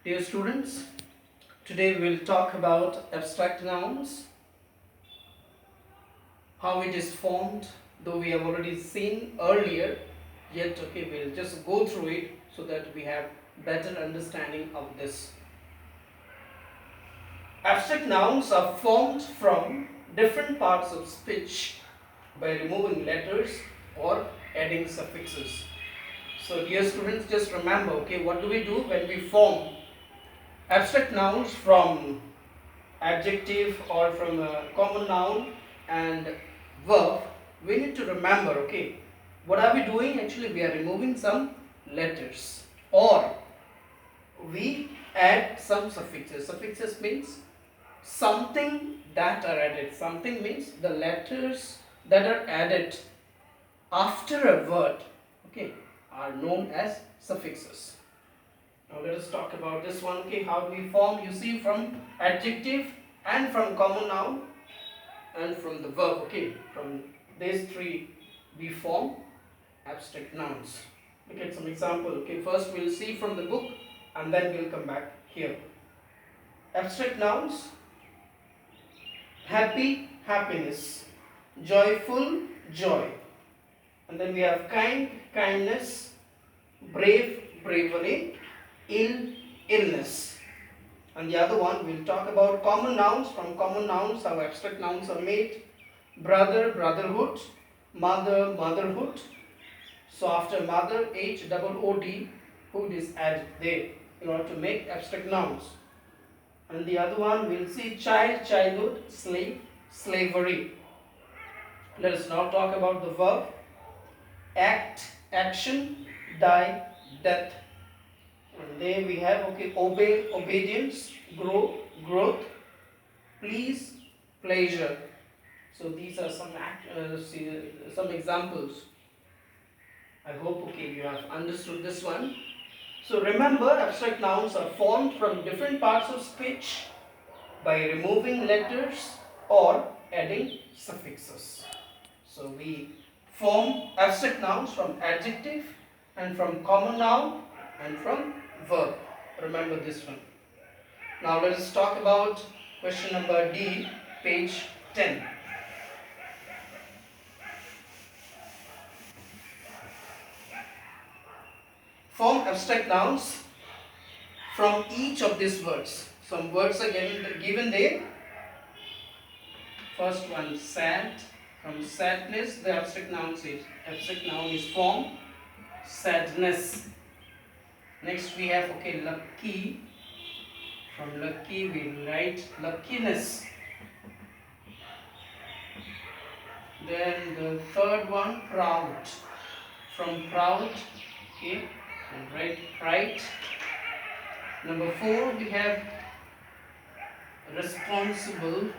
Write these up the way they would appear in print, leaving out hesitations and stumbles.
Dear students, today we will talk about abstract nouns, how it is formed, though we have already seen earlier, yet we'll just go through it so that we have better understanding of this. Abstract nouns are formed from different parts of speech by removing letters or adding suffixes. So dear students, just remember, what do we do when we form abstract nouns from adjective or from a common noun and verb? We need to remember, what are we doing? Actually, we are removing some letters or we add some suffixes. Suffixes means something that are added. Something means the letters that are added after a word, are known as suffixes. Now let us talk about this one. How do we form? You see, from adjective and from common noun and from the verb. From these three we form abstract nouns. Look at some example. First we'll see from the book and then we'll come back here. Abstract nouns: happy, happiness; joyful, joy; and then we have kind, kindness; brave, bravery; ill, illness. And the other one, we'll talk about common nouns. From common nouns, how abstract nouns are made: brother, brotherhood; mother, motherhood. So after mother, H-O-O-D, hood is added there in order to make abstract nouns. And the other one, we'll see child, childhood; slave, slavery. Let us now talk about the verb: act, action; die, death. And there we have obey, obedience; grow, growth; please, pleasure. So these are some examples. I hope you have understood this one. So remember, abstract nouns are formed from different parts of speech by removing letters or adding suffixes. So we form abstract nouns from adjective and from common noun and from verb. Remember this one. Now let us talk about question number D, page 10. Form abstract nouns from each of these words. Some words are given there. First one, sad. From sadness, the abstract noun is formed sadness. Next we have lucky. From lucky we write luckiness. Then the third one, proud. From proud, we write pride. Number 4 we have responsible.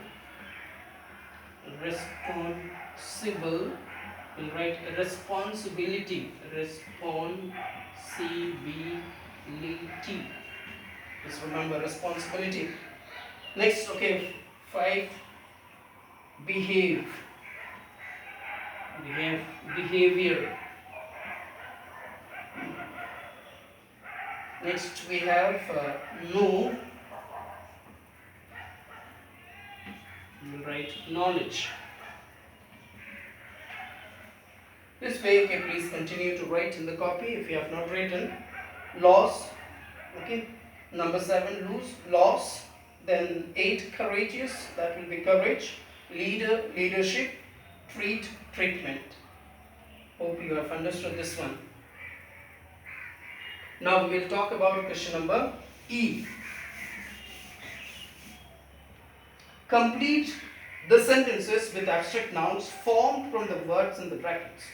Responsible, we'll write responsibility. Responsibility. Just remember responsibility. Next, 5, behave. We have behavior. Next we have know. We'll write knowledge. This way, please continue to write in the copy if you have not written. Loss, Number 7, lose, loss. Then 8, courageous, that will be courage. Leader, leadership. Treat, treatment. Hope you have understood this one. Now we will talk about question number E. Complete the sentences with abstract nouns formed from the words in the brackets.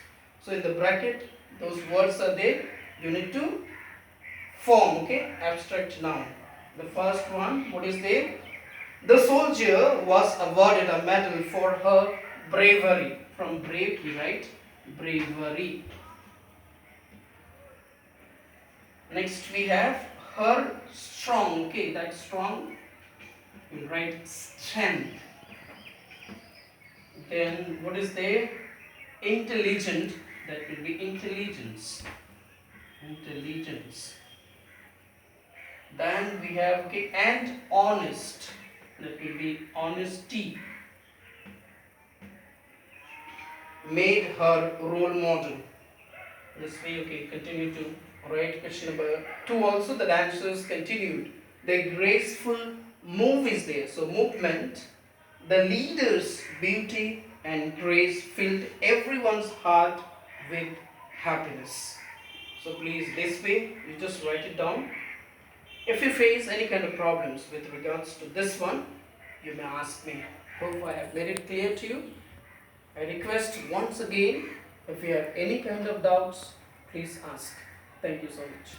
So in the bracket, those words are there. You need to form, abstract noun. The first one, what is there? The soldier was awarded a medal for her bravery. From brave, we write bravery. Next we have her strong. That strong, we write strength. Then what is there? Intelligent, that will be intelligence. Intelligence. Then we have okay, and honest. That will be honesty. Made her role model. This way, okay, continue to write question number 2 also. The dancers continued. The graceful move is there. So movement, the leader's beauty and grace filled everyone's heart with happiness. So please, this way, you just write it down. If you face any kind of problems with regards to this one, you may ask me. Hope I have made it clear to you. I request once again, if you have any kind of doubts, please ask. Thank you so much.